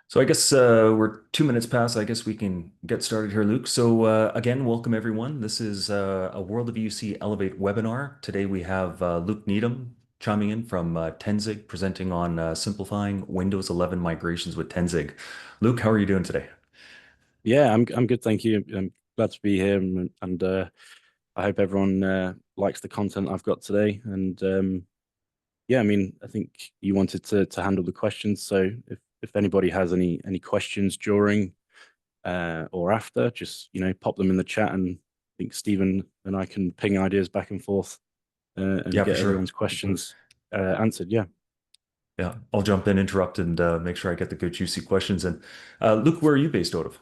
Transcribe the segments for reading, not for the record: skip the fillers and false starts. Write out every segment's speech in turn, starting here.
So I guess we're 2 minutes past. I guess we can get started here, Luke. So again, welcome everyone. This is a World of UC Elevate webinar. Today we have Luke Needham chiming in from Tenzig, presenting on simplifying Windows 11 migrations with Tenzig. Luke, how are you doing today? Yeah, I'm good, thank you. I'm glad to be here, and I hope everyone likes the content I've got today. And yeah, I mean, I think you wanted to handle the questions, so if anybody has any questions during or after, just pop them in the chat, and I think Stephen and I can ping ideas back and forth and Yeah, for get sure. everyone's questions answered. Yeah. Yeah, I'll jump in, interrupt, and make sure I get the good juicy questions. And Luke, where are you based out of?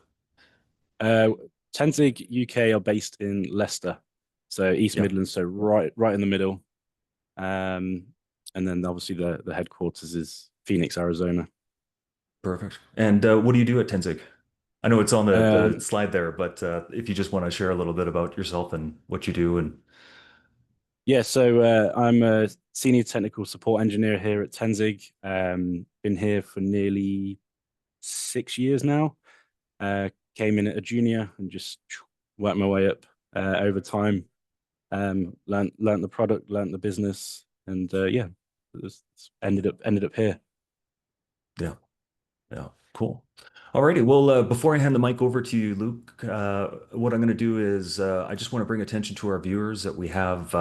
Uh, Tenzig UK are based in Leicester, so East Yeah, Midlands, so right in the middle. Um, and then obviously the headquarters is Phoenix, Arizona. perfect. And what do you do at Tenzig? I know it's on the Um, slide there, but if you just want to share a little bit about yourself and what you do, and yeah, so I'm a senior technical support engineer here at Tenzig. Been here for nearly 6 years now. Came in at a junior and just worked my way up over time. Learned the product, learned the business, and yeah, it's ended up here. yeah, yeah, cool. Alrighty, well, before I hand the mic over to you, Luke, what I'm going to do is I just want to bring attention to our viewers that we have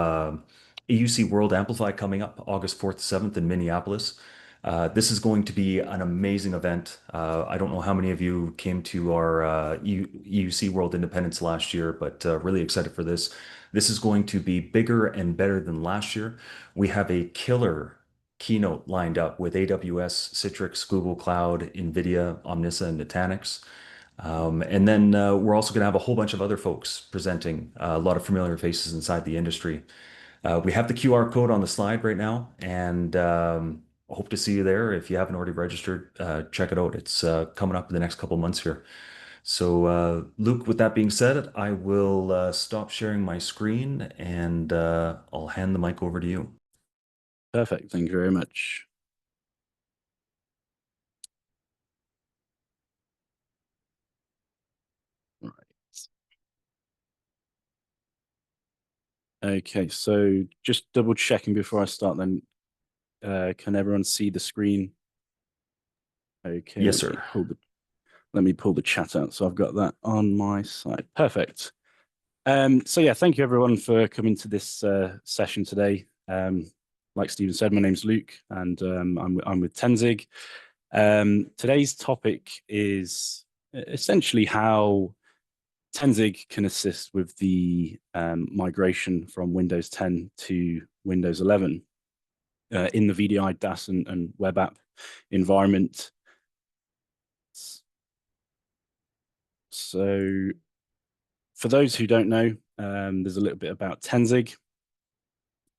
EUC World Amplify coming up August 4th, 7th in Minneapolis. This is going to be an amazing event. I don't know how many of you came to our EUC World Independence last year, but really excited for this. This is going to be bigger and better than last year. We have a killer keynote lined up with AWS, Citrix, Google Cloud, NVIDIA, Omnissa, and Nutanix. And then we're also going to have a whole bunch of other folks presenting, a lot of familiar faces inside the industry. We have the QR code on the slide right now, and hope to see you there. If you haven't already registered, check it out. It's coming up in the next couple months here. So, Luke, with that being said, I will stop sharing my screen and I'll hand the mic over to you. Perfect. Thank you very much. Right. Okay, so just double checking before I start then, can everyone see the screen? Okay, Yes, sir. let me pull the chat out. So I've got that on my side. Perfect. So yeah, thank you everyone for coming to this session today. Like Stephen said, my name's Luke, and I'm with Tenzig. Today's topic is essentially how Tenzig can assist with the migration from Windows 10 to Windows 11 in the VDI, DaaS, and web app environment. So, for those who don't know, there's a little bit about Tenzig.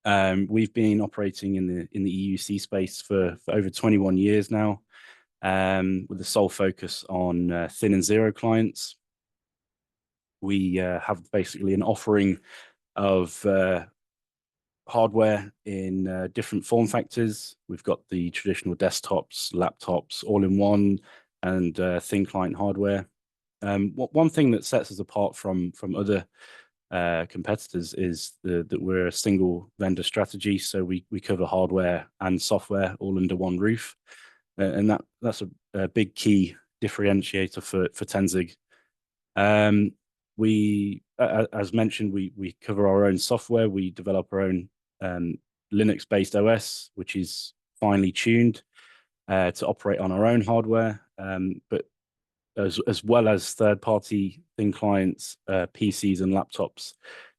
We've been operating in the EUC space for over 21 years now, with the sole focus on thin and zero clients. We have basically an offering of hardware in different form factors. We've got the traditional desktops, laptops, all in one, and thin client hardware. One thing that sets us apart from other competitors is that we're a single vendor strategy. So we cover hardware and software all under one roof, and that's a big key differentiator for Tenzig. As mentioned, we cover our own software. We develop our own Linux-based OS, which is finely tuned to operate on our own hardware, but as well as third-party thin clients, PCs, and laptops,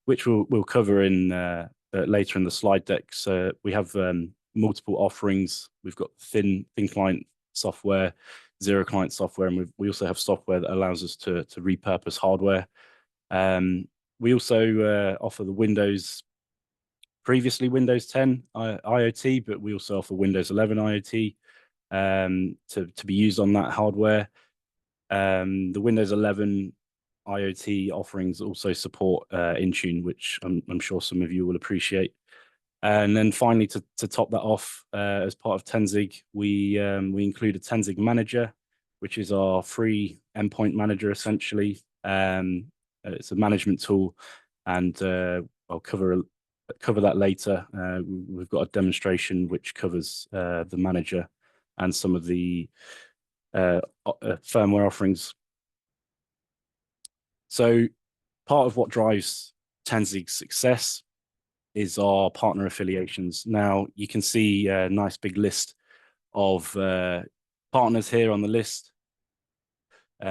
which we'll cover in later in the slide deck. So we have multiple offerings. We've got thin client software, zero client software, and we also have software that allows us to repurpose hardware. We also offer the previously Windows 10 IoT, but we also offer Windows 11 IoT to be used on that hardware. The Windows 11 IoT offerings also support Intune, which I'm sure some of you will appreciate. And then finally, to top that off, as part of Tenzig, we include a Tenzig Manager, which is our free endpoint manager, essentially. It's a management tool, and I'll cover that later. We've got a demonstration which covers the manager and some of the firmware offerings. So part of what drives Tenzig's success is our partner affiliations. Now you can see a nice big list of partners here on the list,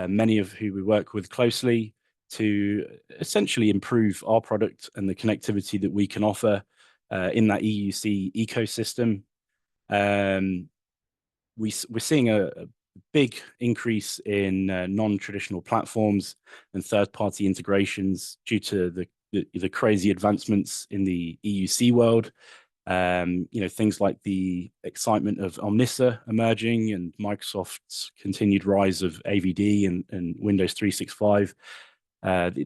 many of who we work with closely to essentially improve our product and the connectivity that we can offer in that EUC ecosystem. We're seeing a big increase in non-traditional platforms and third-party integrations due to the crazy advancements in the EUC world. Things like the excitement of Omnissa emerging and Microsoft's continued rise of AVD and Windows 365.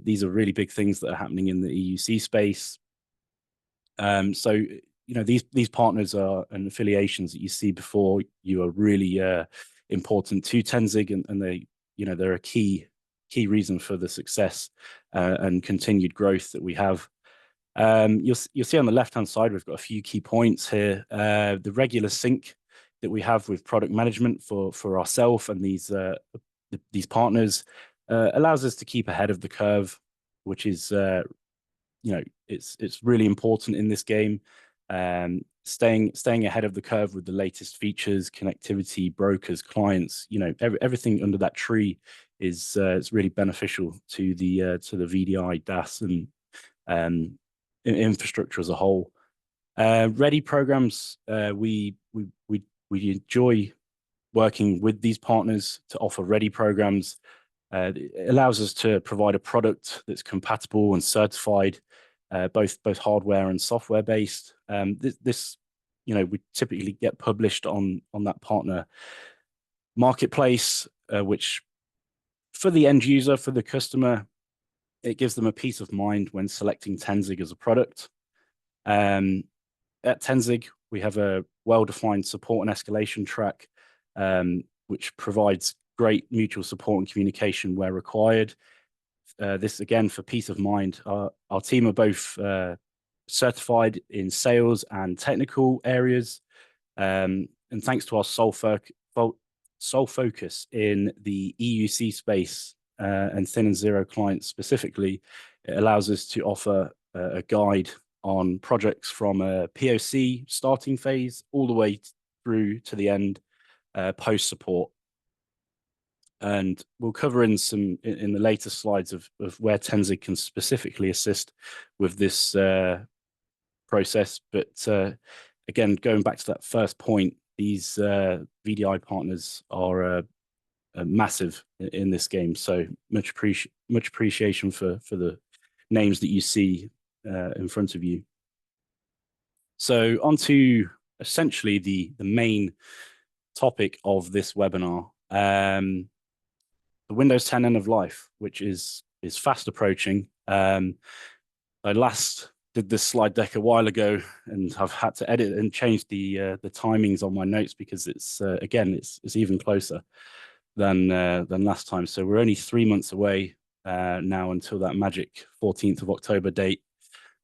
These are really big things that are happening in the EUC space. So these partners are and affiliations that you see before you are really important to Tenzig, and they're a key reason for the success and continued growth that we have. You'll see on the left-hand side, we've got a few key points here. The regular sync that we have with product management for ourselves and these partners allows us to keep ahead of the curve, which is it's really important in this game. Staying ahead of the curve with the latest features, connectivity, brokers, clients, everything under that tree is it's really beneficial to the VDI, DaaS, and infrastructure as a whole. Ready programs, we enjoy working with these partners to offer ready programs. It allows us to provide a product that's compatible and certified, both hardware and software based. This we typically get published on that partner marketplace, which for the end user, for the customer, it gives them a peace of mind when selecting Tenzig as a product. At Tenzig, we have a well-defined support and escalation track, which provides great mutual support and communication where required. This, again, for peace of mind. Our team are both certified in sales and technical areas. And thanks to our sole focus in the EUC space and thin and zero clients specifically, it allows us to offer a guide on projects from a POC starting phase all the way through to the end post support. And we'll cover in the later slides of where Tenzig can specifically assist with this process. But again, going back to that first point, these VDI partners are massive in this game. So much appreciation for the names that you see in front of you. So on to essentially the main topic of this webinar. The Windows 10 end of life, which is fast approaching. I last did this slide deck a while ago, and I've had to edit and change the timings on my notes because it's again it's even closer than last time. So we're only 3 months away now until that magic 14th of October date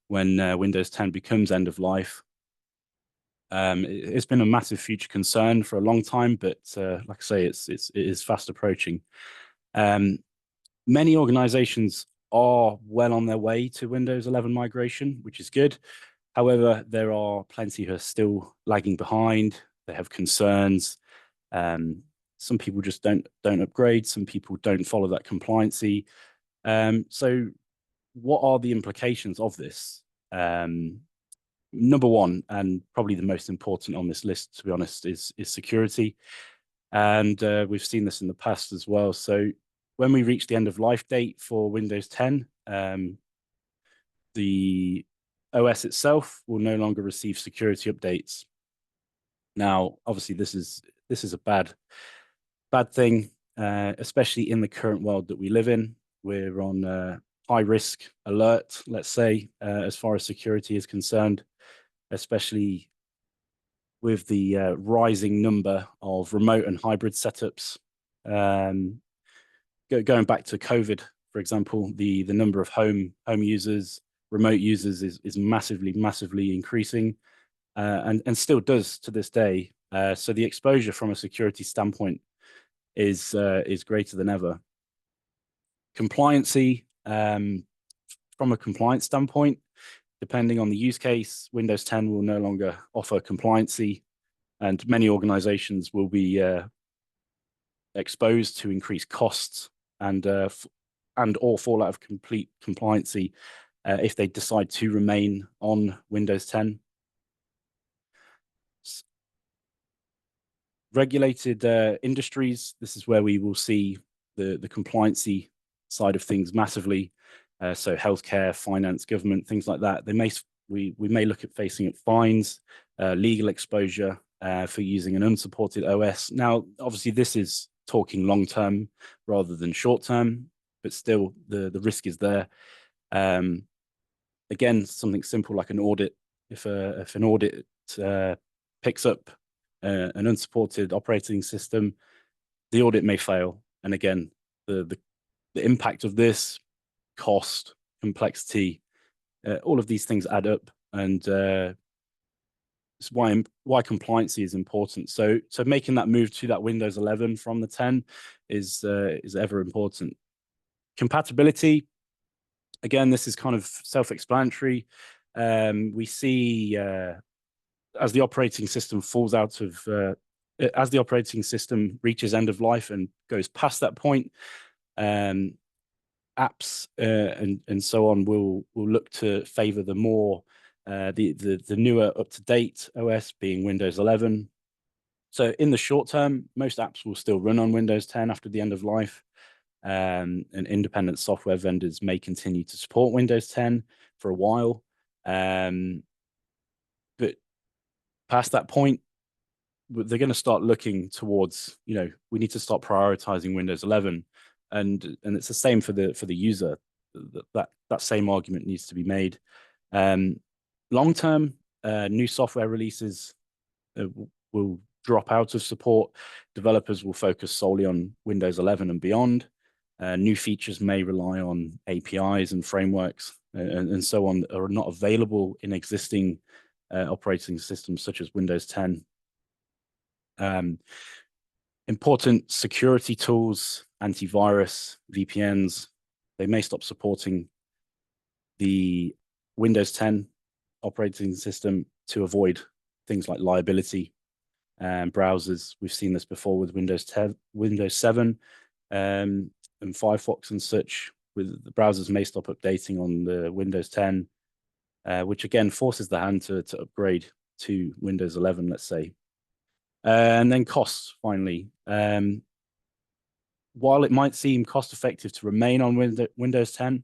when Windows 10 becomes end of life. It's been a massive future concern for a long time, but like I say, it is fast approaching. Many organizations are well on their way to Windows 11 migration, which is good. However, there are plenty who are still lagging behind. They have concerns. Some people just don't upgrade. Some people don't follow that compliancy. So what are the implications of this? Number one, and probably the most important on this list, to be honest, is security. And we've seen this in the past as well. So when we reach the end of life date for Windows 10, the OS itself will no longer receive security updates. Now, obviously, this is a bad thing, especially in the current world that we live in. We're on high risk alert, let's say, as far as security is concerned, especially with the rising number of remote and hybrid setups Going back to COVID, for example, the number of home users, remote users is massively increasing, and still does to this day. So the exposure from a security standpoint is greater than ever. Compliancy, from a compliance standpoint, depending on the use case, Windows 10 will no longer offer compliancy, and many organizations will be exposed to increased costs and or fall out of complete compliancy if they decide to remain on Windows 10. Regulated industries, this is where we will see the compliancy side of things massively. So healthcare, finance, government, things like that. We may look at facing up fines, legal exposure for using an unsupported OS. Now, obviously, this is talking long term rather than short term, but still the risk is there. Again, something simple like an audit. If an audit picks up an unsupported operating system, the audit may fail. And again, the impact of this, cost, complexity, all of these things add up, and it's why compliancy is important. So making that move to that Windows 11 from the 10 is ever important. Compatibility, again, this is kind of self-explanatory. We see as the operating system falls out of as the operating system reaches end of life and goes past that point, apps and so on will look to favor the more the newer up-to-date OS, being Windows 11. So in the short term, most apps will still run on Windows 10 after the end of life, and independent software vendors may continue to support Windows 10 for a while. But past that point, they're going to start looking towards, we need to start prioritizing Windows 11, and it's the same for the user. That same argument needs to be made. Long term, new software releases will drop out of support. Developers will focus solely on Windows 11 and beyond. New features may rely on APIs and frameworks and so on that are not available in existing operating systems such as Windows 10. Important security tools, antivirus, VPNs, they may stop supporting the Windows 10 operating system to avoid things like liability and browsers. We've seen this before with Windows 10, Windows 7, and Firefox and such. With the browsers may stop updating on the Windows 10, which again forces the hand to upgrade to Windows 11, let's say. And then costs, finally. While it might seem cost effective to remain on Windows 10,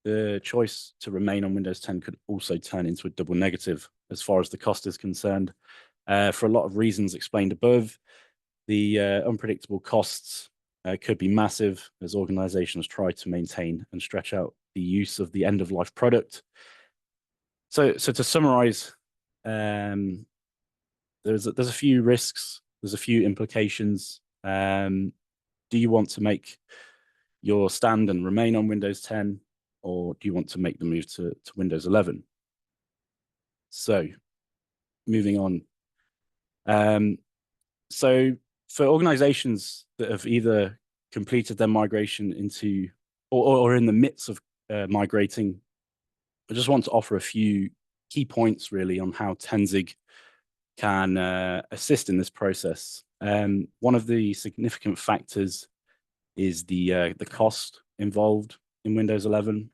the choice to remain on Windows 10 could also turn into a double negative as far as the cost is concerned. For a lot of reasons explained above, the unpredictable costs could be massive as organizations try to maintain and stretch out the use of the end-of-life product. So to summarize, there's a few risks, there's a few implications. Do you want to make your stand and remain on Windows 10, or do you want to make the move to Windows 11? So moving on. So for organizations that have either completed their migration into or in the midst of migrating, I just want to offer a few key points really on how Tenzig can assist in this process. One of the significant factors is the cost involved in Windows 11.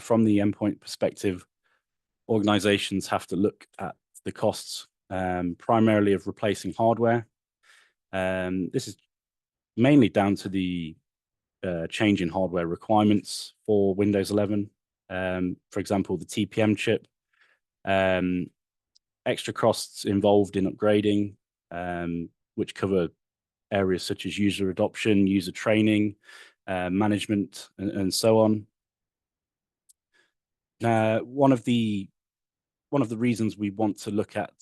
From the endpoint perspective, organizations have to look at the costs primarily of replacing hardware. This is mainly down to the change in hardware requirements for Windows 11. For example, the TPM chip, extra costs involved in upgrading, which cover areas such as user adoption, user training, management, and so on. One of the reasons we want to look at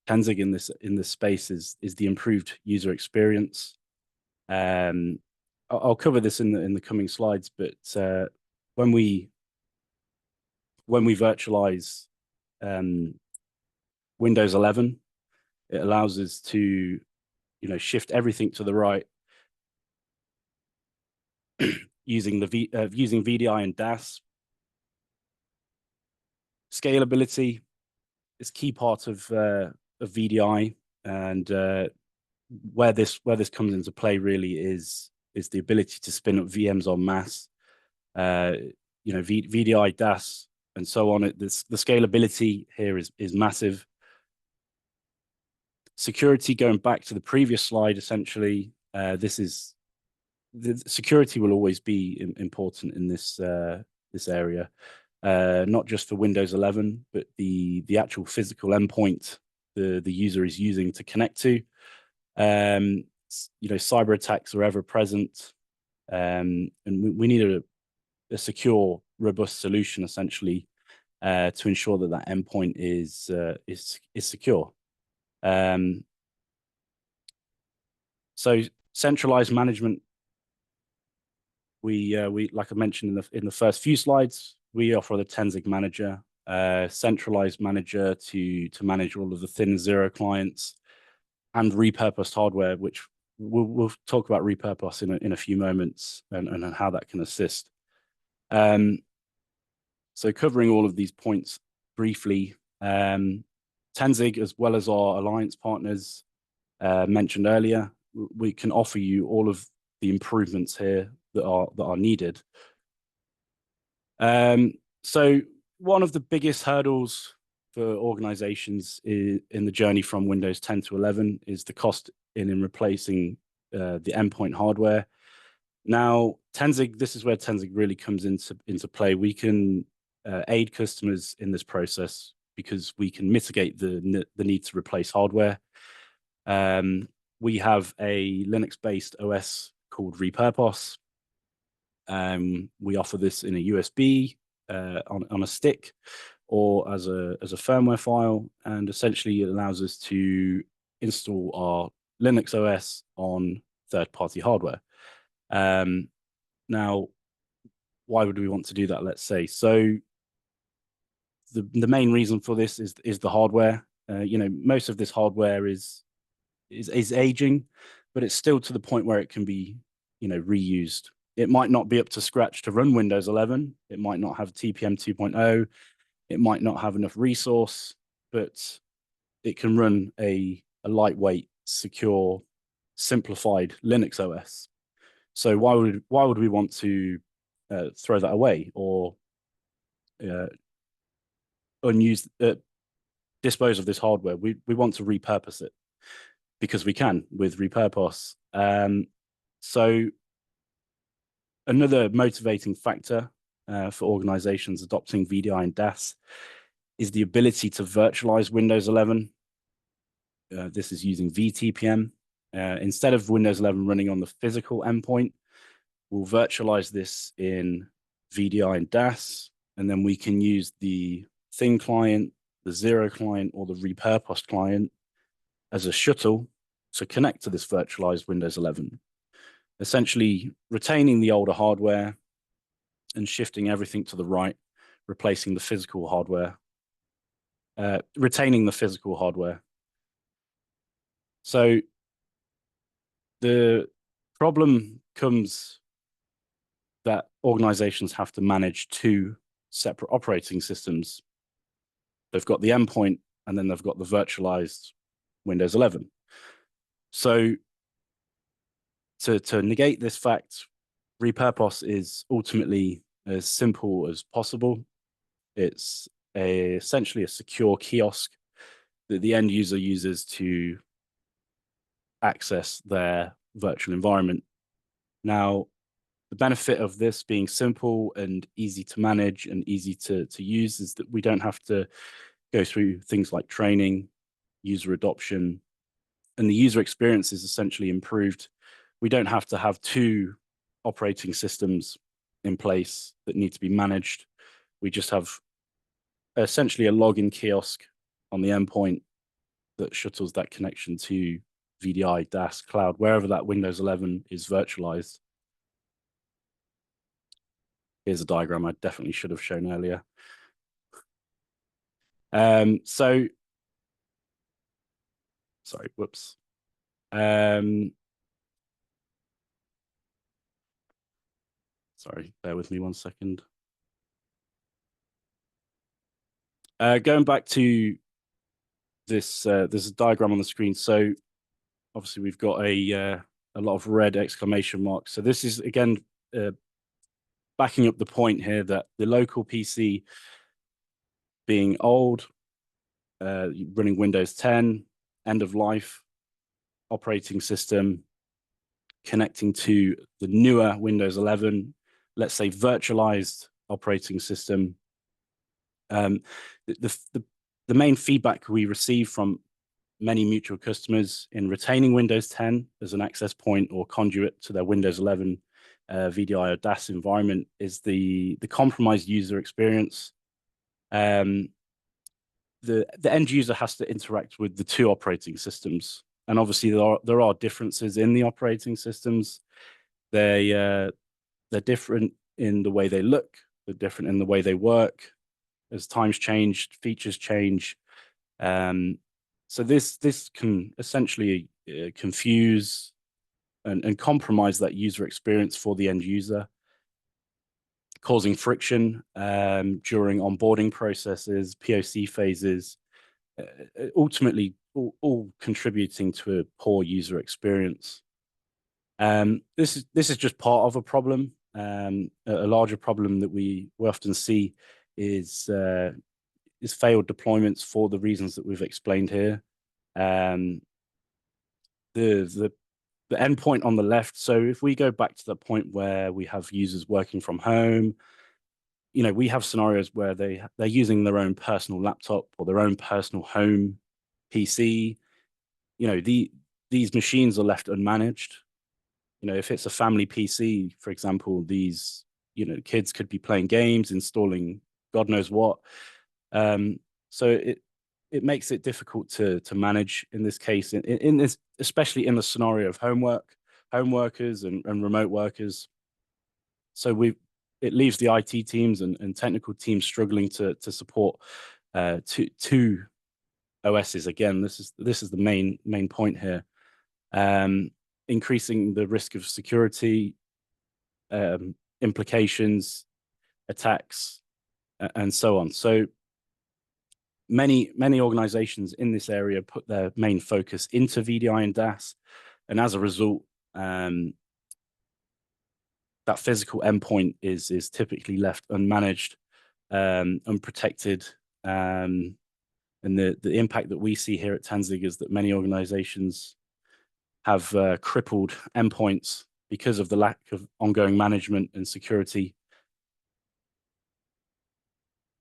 Tenzing in this space is the improved user experience. I'll cover this in the coming slides, but when we virtualize Windows 11, it allows us to shift everything to the right using VDI and DaaS. Scalability is key part of VDI, and where this comes into play really is the ability to spin up VMs en masse. VDI, DaaS, and so on. The scalability here is massive. Security, going back to the previous slide, essentially, the security will always be important in this area, not just for Windows 11, but the actual physical endpoint the user is using to connect to. Cyber attacks are ever present, and we need a secure, robust solution essentially to ensure that that endpoint is secure. So centralized management. We like I mentioned in the first few slides, we offer the Tenzing Manager, centralized manager to manage all of the thin zero clients and repurposed hardware, which we'll talk about repurpose in a few moments and how that can assist. So covering all of these points briefly, Tenzing, as well as our alliance partners mentioned earlier, we can offer you all of the improvements here that are needed. So one of the biggest hurdles for organizations in the journey from Windows 10 to 11 is the cost in replacing the endpoint hardware. Now, Tenzing, this is where Tenzing really comes into play. We can aid customers in this process because we can mitigate the need to replace hardware. We have a Linux-based OS called RepurpOS. We offer this in a USB on a stick or as a firmware file, and essentially it allows us to install our Linux OS on third-party hardware. Now, why would we want to do that? Let's say so. The main reason for this is the hardware. Most of this hardware is aging, but it's still to the point where it can be reused. It might not be up to scratch to run Windows 11. It might not have TPM 2.0. It might not have enough resource, but it can run a lightweight, secure, simplified Linux OS. So why would we want to throw that away or dispose of this hardware? We want to repurpose it because we can with RepurpOS. So another motivating factor for organizations adopting VDI and DaaS is the ability to virtualize Windows 11. This is using vTPM. Instead of Windows 11 running on the physical endpoint, we'll virtualize this in VDI and DaaS, and then we can use the thin client, the zero client, or the repurposed client as a shuttle to connect to this virtualized Windows 11, essentially retaining the older hardware and shifting everything to the right, replacing the physical hardware, retaining the physical hardware. So the problem comes that organizations have to manage two separate operating systems. They've got the endpoint and then they've got the virtualized Windows 11. So to negate this fact, RepurpOS is ultimately as simple as possible. It's essentially a secure kiosk that the end user uses to access their virtual environment. Now, the benefit of this being simple and easy to manage and easy to use is that we don't have to go through things like training, user adoption, and the user experience is essentially improved. We don't have to have two operating systems in place that need to be managed. We just have essentially a login kiosk on the endpoint that shuttles that connection to VDI, DaaS, cloud, wherever that Windows 11 is virtualized. Here's a diagram I definitely should have shown earlier. So, sorry, whoops. Sorry, bear with me 1 second. Going back to this, there's a diagram on the screen. So obviously we've got a lot of red exclamation marks. So this is, again, backing up the point here that the local PC being old, running Windows 10, end of life, operating system, connecting to the newer Windows 11, let's say virtualized operating system. The main feedback we receive from many mutual customers in retaining Windows 10 as an access point or conduit to their Windows 11 VDI or DaaS environment is the compromised user experience. The end user has to interact with the two operating systems, and obviously there are differences in the operating systems. They're different in the way they look, they're different in the way they work. As times change, features change. So this can essentially confuse and compromise that user experience for the end user, causing friction during onboarding processes, POC phases, ultimately all contributing to a poor user experience. This is just part of a problem. A larger problem that we often see is failed deployments for the reasons that we've explained here. The endpoint on the left. So if we go back to the point where we have users working from home, we have scenarios where they're using their own personal laptop or their own personal home PC. These machines are left unmanaged. If it's a family PC, for example, these kids could be playing games, installing God knows what. So it makes it difficult to manage in this case, in this, especially in the scenario of home workers and remote workers. So it leaves the IT teams and technical teams struggling to support two OSs. Again, this is the main point here. Increasing the risk of security implications, attacks, and so on. So many organizations in this area put their main focus into VDI and DaaS, and as a result, that physical endpoint is typically left unmanaged, unprotected, and the impact that we see here at Tenzing is that many organizations have crippled endpoints because of the lack of ongoing management and security.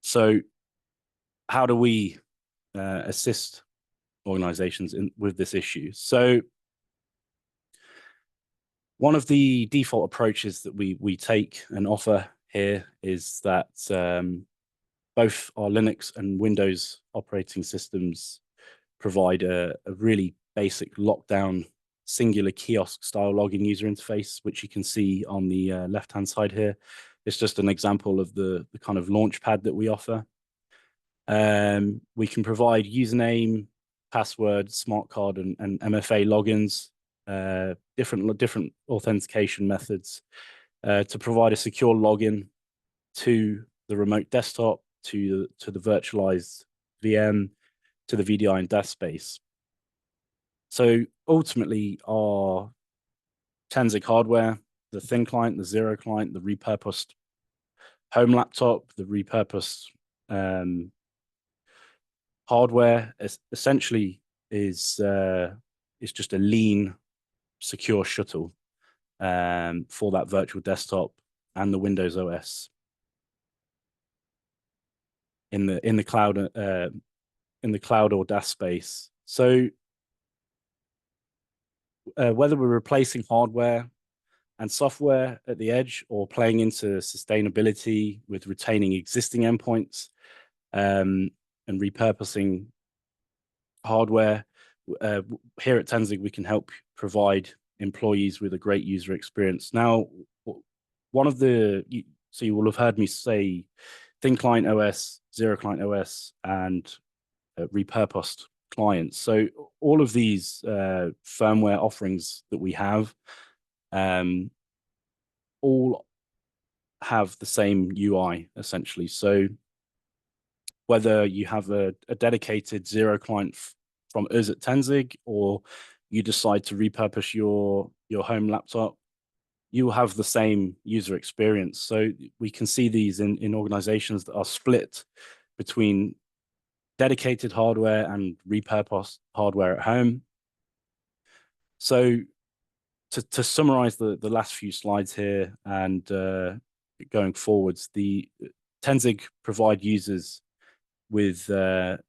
So how do we assist organizations with this issue? So one of the default approaches that we take and offer here is that both our Linux and Windows operating systems provide a really basic lockdown singular kiosk style login user interface, which you can see on the left-hand side here. It's just an example of the kind of launch pad that we offer. We can provide username, password, smart card, and MFA logins, different authentication methods to provide a secure login to the remote desktop, to the virtualized VM, to the VDI and DaaS space. So ultimately, our Tenzing hardware, the thin client, the zero client, the repurposed home laptop, the repurposed hardware, essentially is just a lean, secure shuttle for that virtual desktop and the Windows OS in the cloud or DaaS space. So whether we're replacing hardware and software at the edge or playing into sustainability with retaining existing endpoints and repurposing hardware. Here at Tenzig, we can help provide employees with a great user experience. Now, one of the, so you will have heard me say thin client OS, zero client OS, and repurposed clients. So all of these firmware offerings that we have all have the same UI essentially. So whether you have a dedicated zero client from us at Tenzig, or you decide to repurpose your home laptop, you will have the same user experience. So we can see these in organizations that are split between dedicated hardware and repurposed hardware at home. So to summarize the last few slides here and going forwards, the Tenzig provide users with a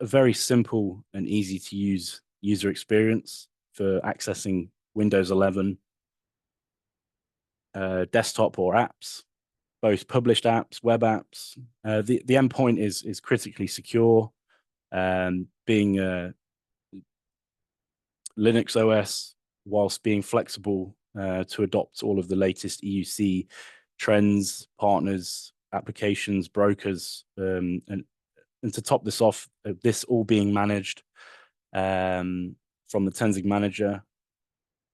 very simple and easy to use user experience for accessing Windows 11 desktop or apps, both published apps, web apps. The endpoint is critically secure, being Linux OS, whilst being flexible to adopt all of the latest EUC trends, partners, applications, brokers, and to top this off, this all being managed from the Tenzig manager,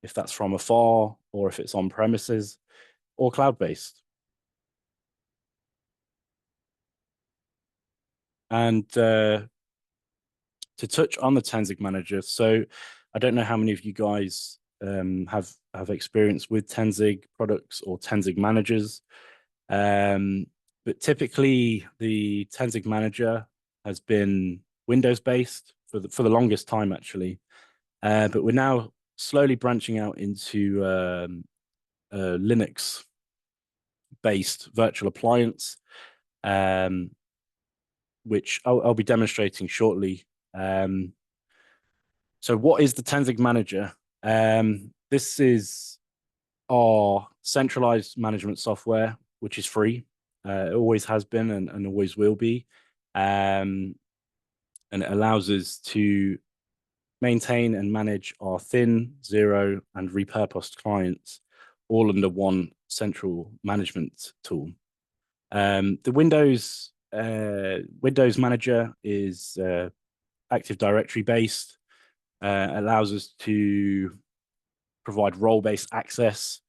if that's from afar or if it's on premises or cloud-based. And to touch on the Tenzig manager, so I don't know how many of you guys have experience with Tenzig products or Tenzig managers, but typically the Tenzig manager has been Windows based for the longest time actually, but we're now slowly branching out into Linux based virtual appliance, which I'll be demonstrating shortly. So what is the Tenzig manager? This is our centralized management software, which is free. It always has been and always will be. And it allows us to maintain and manage our thin, zero, and repurposed clients all under one central management tool. The Windows Manager is Active Directory based, allows us to provide role-based access.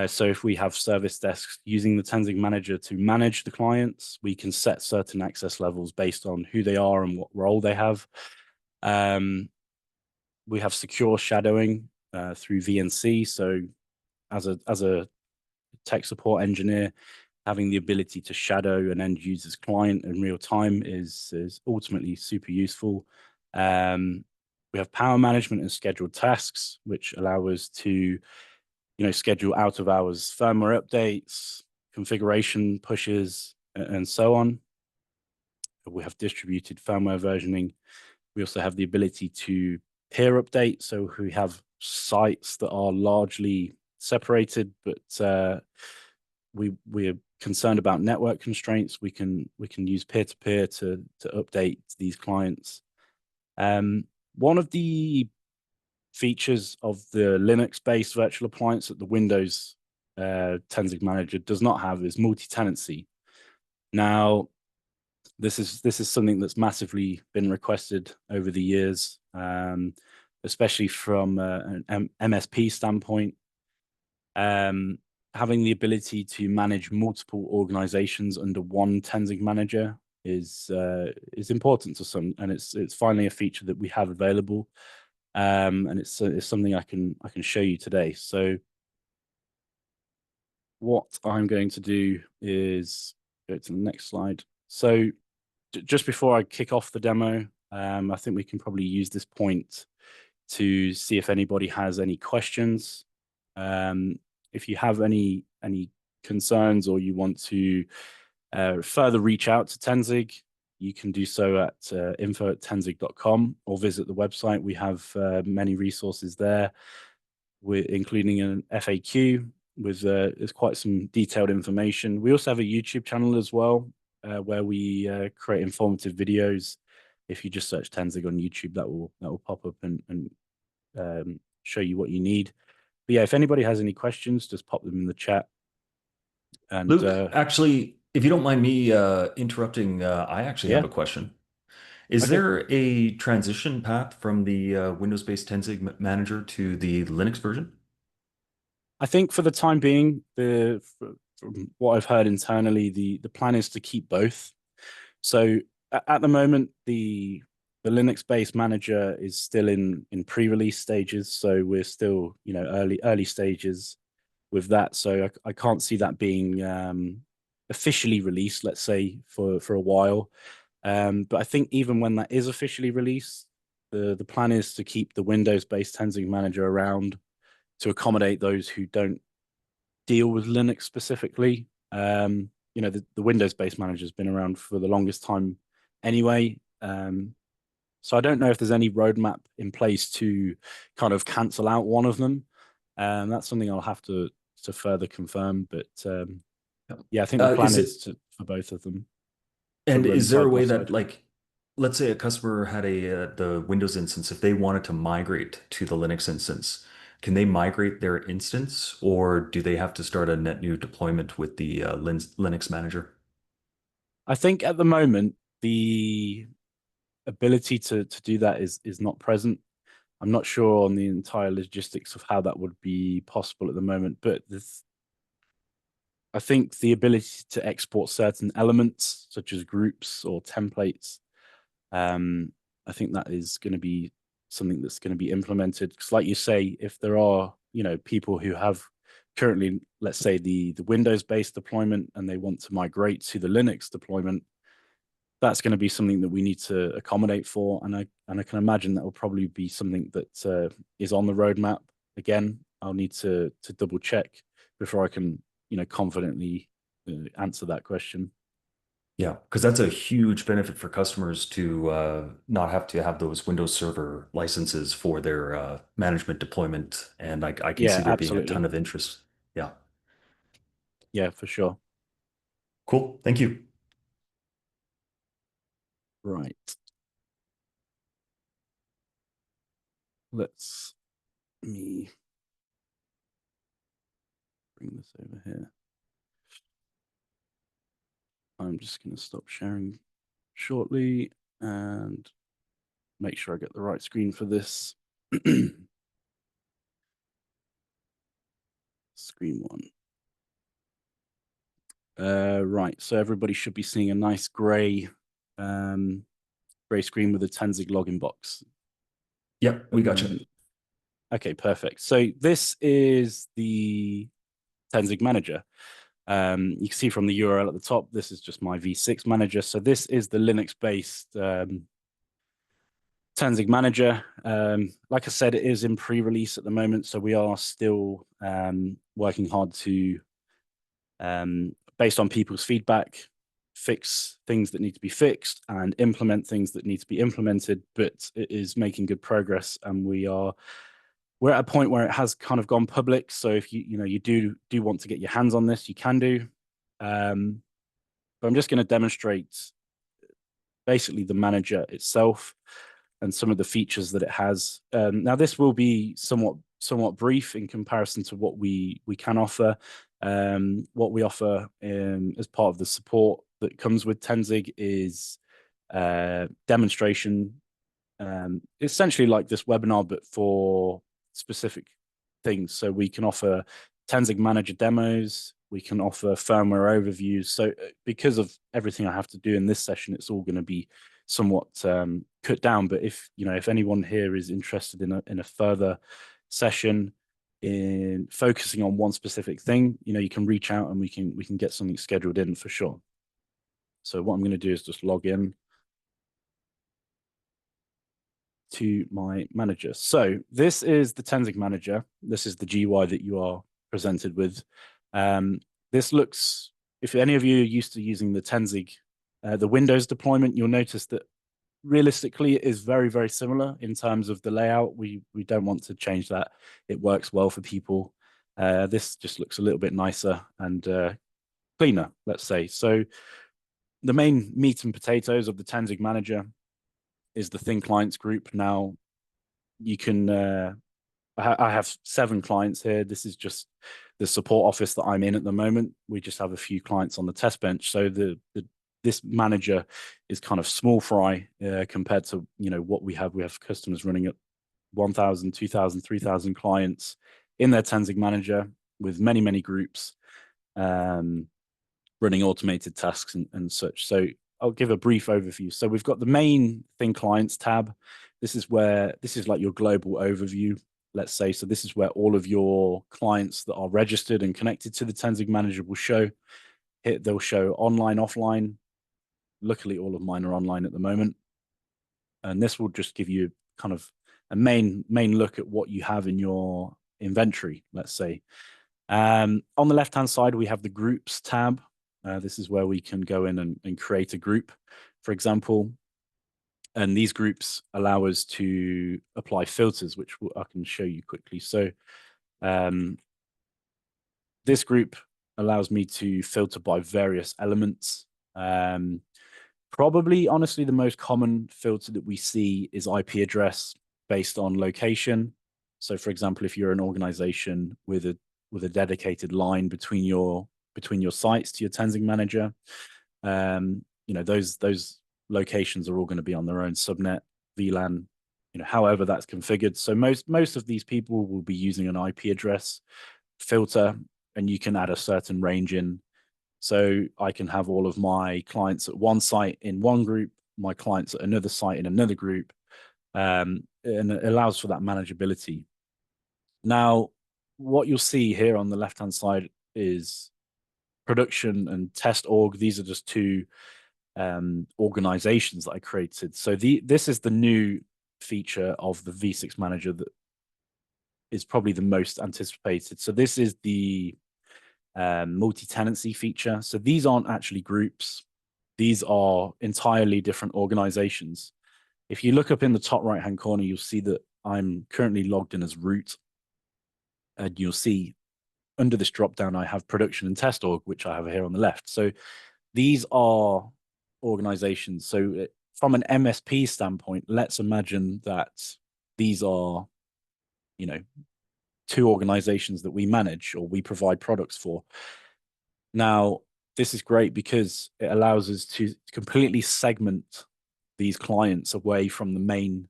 So if we have service desks using the Tenzig manager to manage the clients, we can set certain access levels based on who they are and what role they have. We have secure shadowing through VNC. So as a tech support engineer, having the ability to shadow an end user's client in real time is ultimately super useful. We have power management and scheduled tasks, which allow us to, schedule out of hours firmware updates, configuration pushes, and so on. We have distributed firmware versioning. We also have the ability to peer update. So we have sites that are largely separated, but we are concerned about network constraints. We can use peer-to-peer to update these clients. One of the features of the Linux-based virtual appliance that the Windows Tenzig Manager does not have is multi-tenancy. Now, this is something that's massively been requested over the years, especially from an MSP standpoint. Having the ability to manage multiple organizations under one Tenzig manager is important to some, and it's finally a feature that we have available, and it's something I can show you today. So what I'm going to do is go to the next slide. So just before I kick off the demo, I think we can probably use this point to see if anybody has any questions. If you have any concerns or you want to further reach out to Tenzig, you can do so at info@tenzig.com or visit the website. We have many resources there, including an FAQ with there's quite some detailed information. We also have a YouTube channel as well, where we create informative videos if you just search Tenzig on YouTube, that will pop up and show you what you need. But yeah, if anybody has any questions, just pop them in the chat. And Luke, actually, if you don't mind me interrupting, I actually have yeah, a question. Is okay. there a transition path from the Windows-based Tenzing Manager to the Linux version? I think for the time being, from what I've heard internally, the plan is to keep both. So at the moment, the Linux-based manager is still in pre-release stages. So we're still, early stages with that. So I can't see that being officially released, let's say, for a while. But I think even when that is officially released, the plan is to keep the Windows-based Tenzing manager around to accommodate those who don't deal with Linux specifically. The Windows-based manager has been around for the longest time anyway. So I don't know if there's any roadmap in place to kind of cancel out one of them. That's something I'll have to further confirm. But yeah, I think the plan Is is it for both of them to And run is there a side by way that, side. like, let's say a customer had the Windows instance, if they wanted to migrate to the Linux instance, can they migrate their instance, or do they have to start a net new deployment with the Linux manager? I think at the moment the ability to do that is not present. I'm not sure on the entire logistics of how that would be possible at the moment, but I think the ability to export certain elements, such as groups or templates, um, I think that is going to be something that's going to be implemented. Because, like you say, if there are people who have currently, let's say, the Windows-based deployment and they want to migrate to the Linux deployment, that's going to be something that we need to accommodate for, and I can imagine that will probably be something that is on the roadmap. Again, I'll need to double check before I can confidently answer that question. Yeah, because that's a huge benefit for customers to not have to have those Windows Server licenses for their management deployment, and I can Yeah, see there being a ton absolutely. of interest. Yeah, Yeah, for sure. cool. Thank you. Right. Let's me bring this over here. I'm just going to stop sharing shortly and make sure I get the right screen for this. Screen one. Right, so everybody should be seeing a nice um, gray screen with a Tenzig login box Yep, at we the got you. moment. Okay, perfect. So this is the Tenzig manager. You can see from the URL at the top, this is just my V6 manager. So this is the Linux-based Tenzig manager. Like I said, it is in pre-release at the moment, so we are still working hard to based on people's feedback, fix things that need to be fixed and implement things that need to be implemented. But it is making good progress, and we're at a point where it has kind of gone public. So if you do want to get your hands on this, you can do. But I'm just going to demonstrate basically the manager itself and some of the features that it has. Now, this will be somewhat brief in comparison to what we can offer. What we offer as part of the support that comes with Tenzig is demonstration, essentially like this webinar, but for specific things. So we can offer Tenzig manager demos. We can offer firmware overviews. So because of everything I have to do in this session, it's all going to be somewhat cut down. But if anyone here is interested in a further session in focusing on one specific thing, you can reach out and we can get something scheduled in for sure. So what I'm going to do is just log in to my manager. So this is the Tenzig manager. This is the GUI that you are presented with. This looks, if any of you are used to using the Tenzig, the Windows deployment, you'll notice that realistically it is very, very similar in terms of the layout. We don't want to change that. It works well for people. This just looks a little bit nicer and cleaner, let's say. So the main meat and potatoes of the Tenzig manager is the thin clients group. Now you can, I have 7 clients here. This is just the support office that I'm in at the moment. We just have a few clients on the test bench. So this manager is kind of small fry compared to, what we have. We have customers running at 1,000, 2,000, 3,000 clients in their Tenzing manager with many, many groups running automated tasks and such. So I'll give a brief overview. So we've got the main thin clients tab. This is like your global overview, let's say. So this is where all of your clients that are registered and connected to the Tenzing manager will show. They'll show online, offline. Luckily, all of mine are online at the moment. And this will just give you kind of a main look at what you have in your inventory, let's say. On the left-hand side, we have the groups tab. This is where we can go in and create a group, for example. And these groups allow us to apply filters, which I can show you quickly. So this group allows me to filter by various elements. Probably, honestly, the most common filter that we see is IP address based on location. So, for example, if you're an organization with a dedicated line between your sites to your Tenzing manager, those locations are all going to be on their own subnet, VLAN, however that's configured. So most of these people will be using an IP address filter, and you can add a certain range in. So I can have all of my clients at one site in one group, my clients at another site in another group, and it allows for that manageability. Now, what you'll see here on the left-hand side is production and test org. These are just 2 organizations that I created. So this is the new feature of the V6 manager that is probably the most anticipated. So this is the multi-tenancy feature. So these aren't actually groups. These are entirely different organizations. If you look up in the top right-hand corner, you'll see that I'm currently logged in as root. And you'll see under this drop-down, I have production and test org, which I have here on the left. So these are organizations. So from an MSP standpoint, let's imagine that these are, 2 organizations that we manage or we provide products for. Now, this is great because it allows us to completely segment these clients away from the main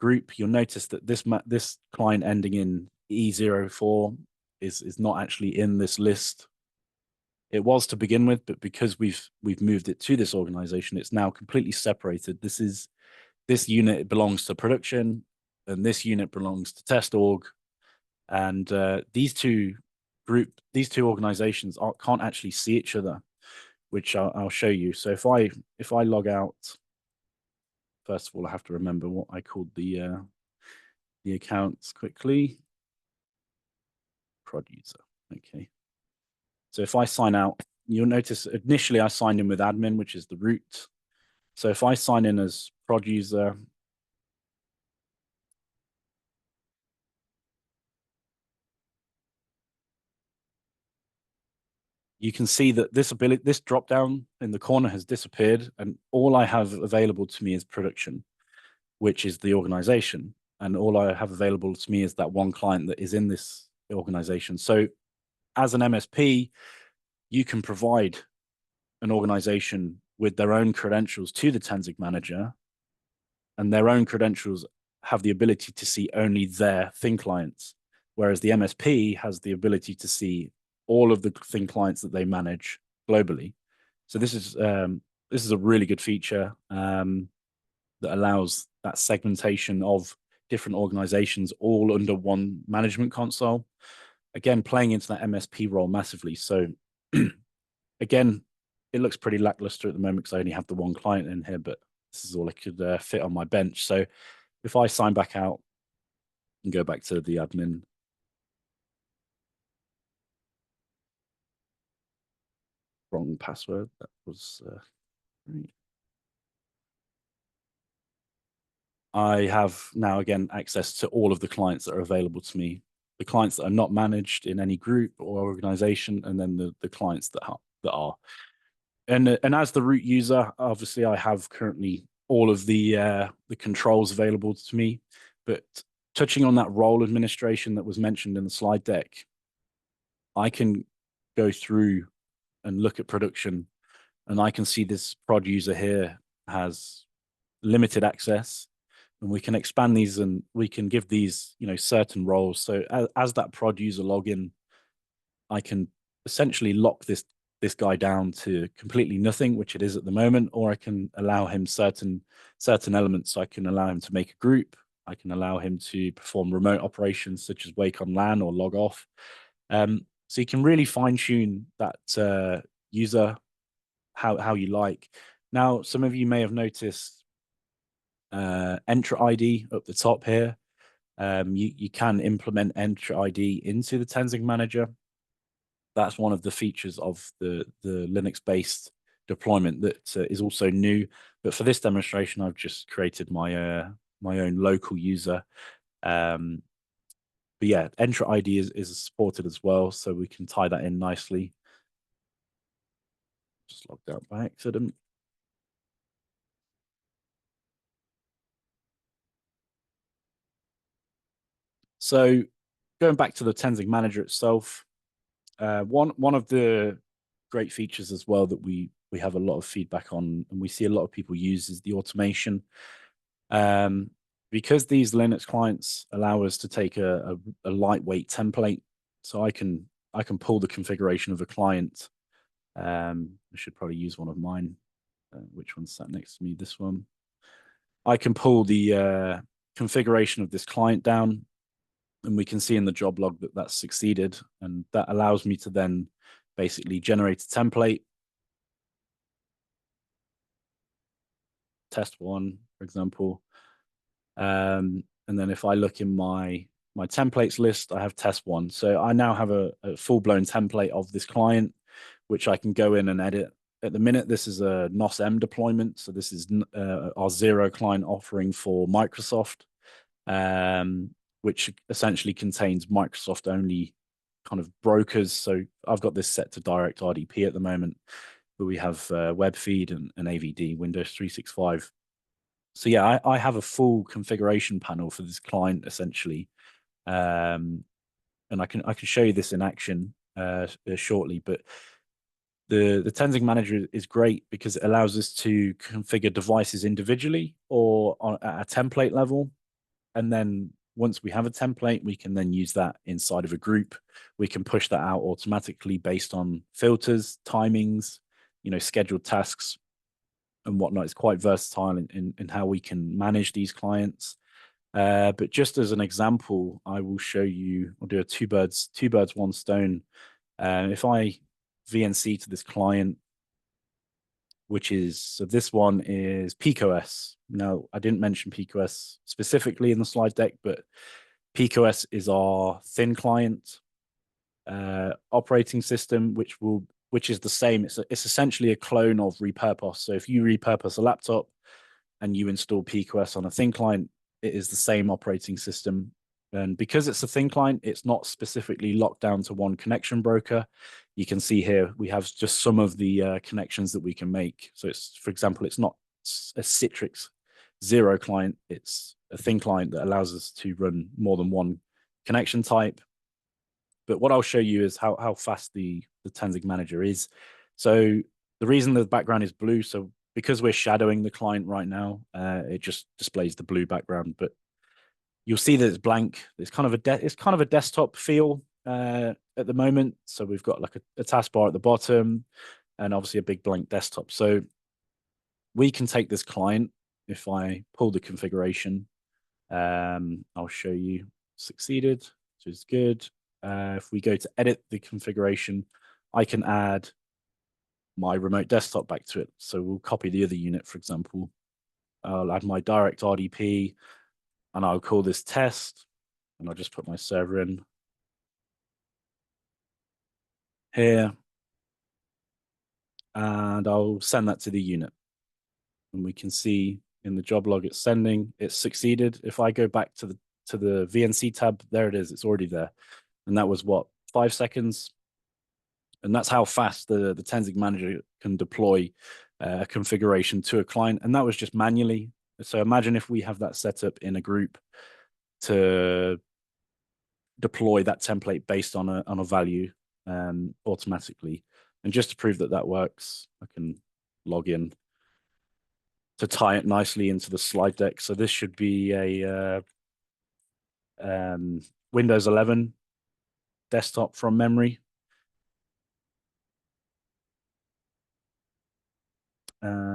group. You'll notice that this client ending in E04 is not actually in this list. It was to begin with, but because we've moved it to this organization, it's now completely separated. This unit belongs to production, and this unit belongs to test org. And these two organizations can't actually see each other, which I'll show you. So if I log out, first of all, I have to remember what I called the accounts quickly. Prod user. Okay. So if I sign out, you'll notice initially I signed in with admin, which is the root. So if I sign in as prod user, you can see that this drop down in the corner has disappeared, and all I have available to me is production, which is the organization. And all I have available to me is that one client that is in this organization. So as an MSP, you can provide an organization with their own credentials to the Tenzing manager, and their own credentials have the ability to see only their thin clients, whereas the MSP has the ability to see all of the thin clients that they manage globally. So this is a really good feature that allows that segmentation of different organizations all under one management console. Again, playing into that MSP role massively. So again, it looks pretty lackluster at the moment because I only have the one client in here, but this is all I could fit on my bench. So if I sign back out and go back to the admin, wrong password, that was I have now again access to all of the clients that are available to me, the clients that are not managed in any group or organization, and then the clients that are. And as the root user, obviously I have currently all of the controls available to me. But touching on that role administration that was mentioned in the slide deck, I can go through and look at production, and I can see this prod user here has limited access, and we can expand these and we can give these, certain roles. So as that prod user login, I can essentially lock this guy down to completely nothing, which it is at the moment, or I can allow him certain elements. So I can allow him to make a group. I can allow him to perform remote operations such as wake on LAN or log off. So you can really fine tune that user how you like. Now, some of you may have noticed Entra ID up the top here. You can implement Entra ID into the Tenzing manager. That's one of the features of the Linux-based deployment that is also new. But for this demonstration, I've just created my my own local user. But yeah, Entra ID is supported as well, so we can tie that in nicely. Just logged out by accident. So going back to the Tenzing manager itself, one of the great features as well that we have a lot of feedback on, and we see a lot of people use, is the automation. Because these Linux clients allow us to take a lightweight template, so I can pull the configuration of a client. I should probably use one of mine. Which one's sat next to me? This one. I can pull the configuration of this client down, and we can see in the job log that that's succeeded, and that allows me to then basically generate a template. Test one, for example. And then if I look in my templates list, I have test one. So I now have a full-blown template of this client, which I can go in and edit. At the minute, this is a NOS-M deployment. So this is our zero client offering for Microsoft, which essentially contains Microsoft-only kind of brokers. So I've got this set to direct RDP at the moment, but we have WebFeed and AVD, Windows 365. So yeah, I have a full configuration panel for this client essentially, and I can show you this in action shortly. But the Tenzing manager is great because it allows us to configure devices individually or at a template level, and then once we have a template, we can then use that inside of a group. We can push that out automatically based on filters, timings, scheduled tasks and whatnot. It's quite versatile in how we can manage these clients. But just as an example, I will show you, I'll do a two birds, one stone. If I VNC to this client, so this one is PeakOS. Now, I didn't mention PeakOS specifically in the slide deck, but PeakOS is our thin client operating system, which is the same. It's essentially a clone of RepurpOS. So if you repurpose a laptop and you install PeakOS on a thin client, it is the same operating system. And because it's a thin client, it's not specifically locked down to one connection broker. You can see here, we have just some of the connections that we can make. So it's, for example, it's not a Citrix zero client. It's a thin client that allows us to run more than one connection type. But what I'll show you is how fast the Tenzing manager is. So the reason the background is blue, so because we're shadowing the client right now, it just displays the blue background. But you'll see that it's blank. It's kind of a desktop feel at the moment. So we've got like a taskbar at the bottom, and obviously a big blank desktop. So we can take this client. If I pull the configuration, I'll show you succeeded, which is good. If we go to edit the configuration, I can add my remote desktop back to it. So we'll copy the other unit, for example. I'll add my direct RDP, and I'll call this test, and I'll just put my server in here, and I'll send that to the unit. And we can see in the job log it's sending, it's succeeded. If I go back to the VNC tab, there it is, it's already there. And that was what, 5 seconds? And that's how fast the Tenzing manager can deploy a configuration to a client. And that was just manually. So imagine if we have that set up in a group to deploy that template based on a value automatically. And just to prove that that works, I can log in to tie it nicely into the slide deck. So this should be a Windows 11 desktop from memory.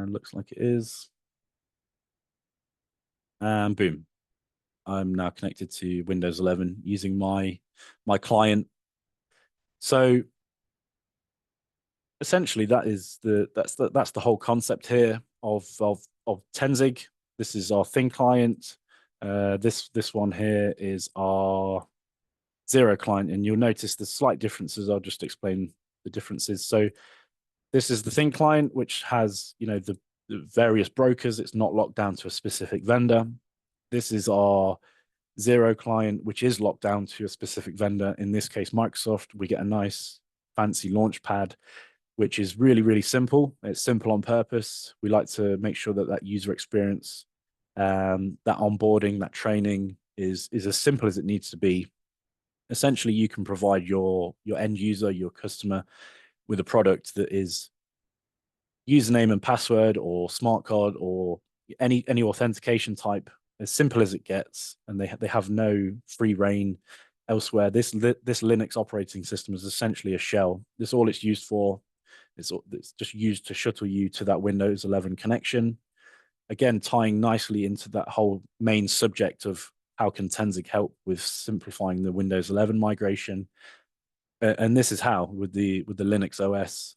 Looks like it is. And boom, I'm now connected to Windows 11 using my client. So essentially, that's the whole concept here of Tenzing. This is our thin client. This one here is our zero client, and you'll notice the slight differences. I'll just explain the differences. So this is the thin client, which has the various brokers. It's not locked down to a specific vendor. This is our zero client, which is locked down to a specific vendor. In this case, Microsoft. We get a nice fancy launch pad, which is really, really simple. It's simple on purpose. We like to make sure that user experience, that onboarding, that training is as simple as it needs to be. Essentially, you can provide your end user, your customer, with a product that is username and password or smart card or any authentication type, as simple as it gets, and they have no free reign elsewhere. This Linux operating system is essentially a shell. This all it's used for. It's just used to shuttle you to that Windows 11 connection. Again, tying nicely into that whole main subject of how can Tenzing help with simplifying the Windows 11 migration. And this is how with the Linux OS,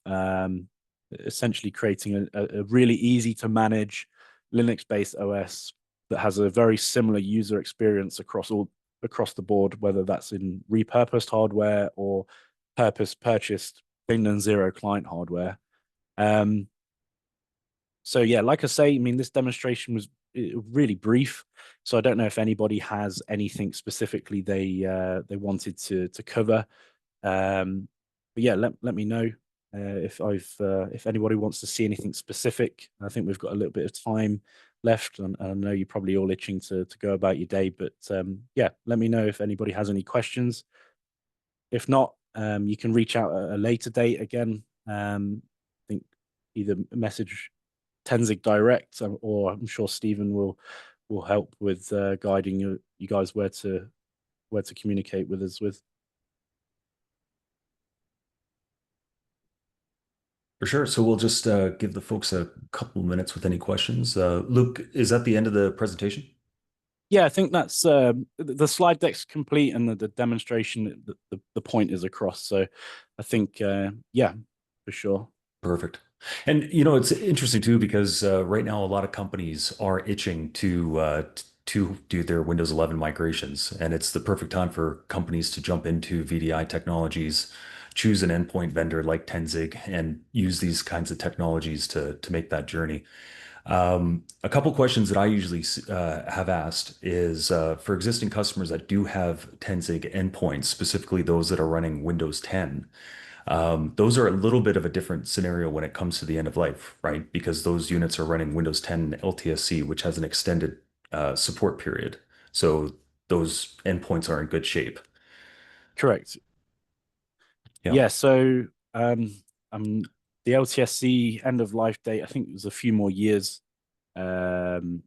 essentially creating a really easy to manage Linux-based OS that has a very similar user experience across the board, whether that's in repurposed hardware or purpose purchased thin and zero client hardware. So yeah, like I say, I mean, this demonstration was really brief, so I don't know if anybody has anything specifically they wanted to cover. But yeah, let me know if anybody wants to see anything specific. I think we've got a little bit of time left, and I know you're probably all itching to go about your day. But yeah, let me know if anybody has any questions. If not, you can reach out at a later date again. I think either message Tenzing direct, or I'm sure Stephen will help with guiding you guys where to communicate with us with. For sure. So we'll just give the folks a couple minutes with any questions. Luke, is that the end of the presentation? Yeah, I think that's the slide deck's complete and the demonstration, the point is across. So I think, yeah, for sure. Perfect. And it's interesting too because right now a lot of companies are itching to do their Windows 11 migrations, and it's the perfect time for companies to jump into VDI technologies, choose an endpoint vendor like Tenzing, and use these kinds of technologies to make that journey. A couple questions that I usually have asked is for existing customers that do have Tenzing endpoints, specifically those that are running Windows 10. Those are a little bit of a different scenario when it comes to the end of life, right? Because those units are running Windows 10 LTSC, which has an extended support period. So those endpoints are in good shape. Correct. Yeah. Yeah, so um, the LTSC end of life date, I think it was a few more years on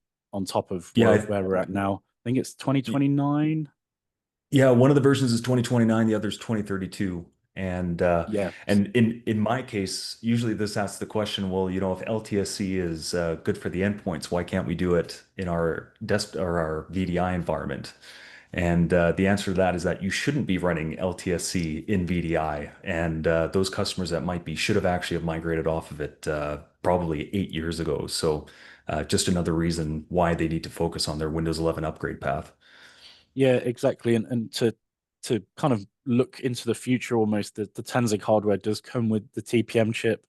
top of Yeah. where we're at now. I think it's 2029. Yeah, one of the versions is 2029, the other is 2032. And Yeah, in my case, usually this asks the question, well, if LTSC is good for the endpoints, why can't we do it in our desk or our VDI environment? And the answer to that is that you shouldn't be running LTSC in VDI, and those customers that might be should have actually have migrated off of it probably 8 years ago. So just another reason why they need to focus on their Windows 11 upgrade path. yeah, exactly. And to kind of look into the future almost, the Tenzing hardware does come with the TPM chip.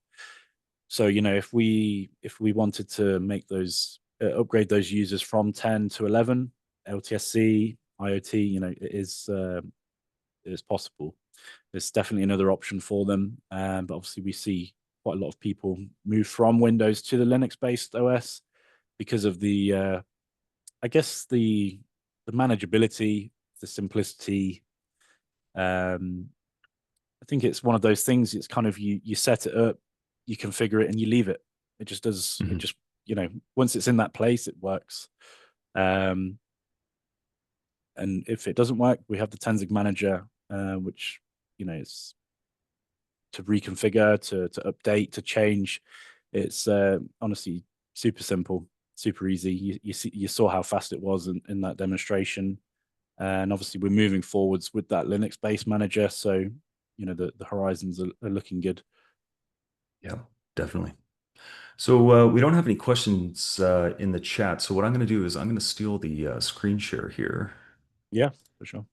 So, if we wanted to make those upgrade those users from 10 to 11, LTSC, IoT, it is possible. There's definitely another option for them. But obviously, we see quite a lot of people move from Windows to the Linux-based OS because of I guess the manageability, the simplicity. I think it's one of those things. It's kind of you set it up, you configure it, and you leave it. It just does. It Mhm. just once it's in that place, it works. Um, and if it doesn't work, we have the Tenzing manager, which is to reconfigure, to update, to change. It's honestly super simple, super easy. You saw how fast it was in that demonstration, and obviously we're moving forwards with that Linux-based manager. So the horizons are looking good. Yeah, definitely. So we don't have any questions in the chat. So what I'm going to do is I'm going to steal the screen share here. Yeah, for sure.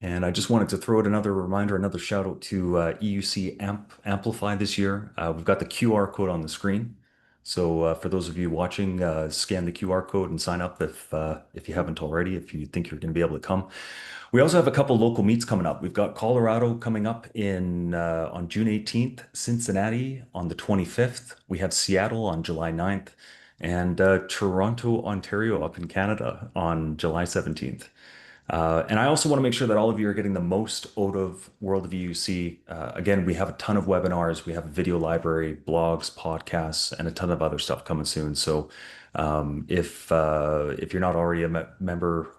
And I just wanted to throw out another reminder, another shout out to EUC Amplify this year. We've got the QR code on the screen. So for those of you watching, scan the QR code and sign up if you haven't already, if you think you're going to be able to come. We also have a couple local meets coming up. We've got Colorado coming up in on June 18th, Cincinnati on the 25th. We have Seattle on July 9th, and Toronto, Ontario up in Canada on July 17th. And I also want to make sure that all of you are getting the most out of World of EUC. Again, we have a ton of webinars, we have a video library, blogs, podcasts, and a ton of other stuff coming soon. So if you're not already a member,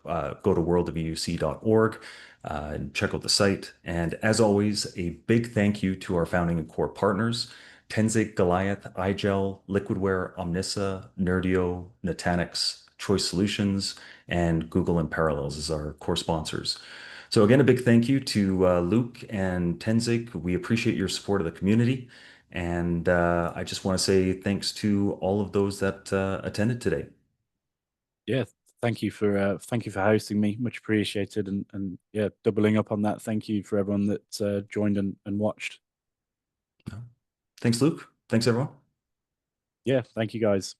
go to worldofeuc.org and check out the site. And as always, a big thank you to our founding and core partners. Tenzing, Goliath, iGel, Liquidware, Omnissa, Nerdio, Nutanix, Choice Solutions, and Google and Parallels as our core sponsors. So again, a big thank you to Luke and Tenzing. We appreciate your support of the community. And I just want to say thanks to all of those that attended today. Yeah, thank you for hosting me. Much appreciated. And yeah, doubling up on that. Thank you for everyone that joined and watched. Thanks, Luke. Thanks, everyone. Yeah, thank you guys.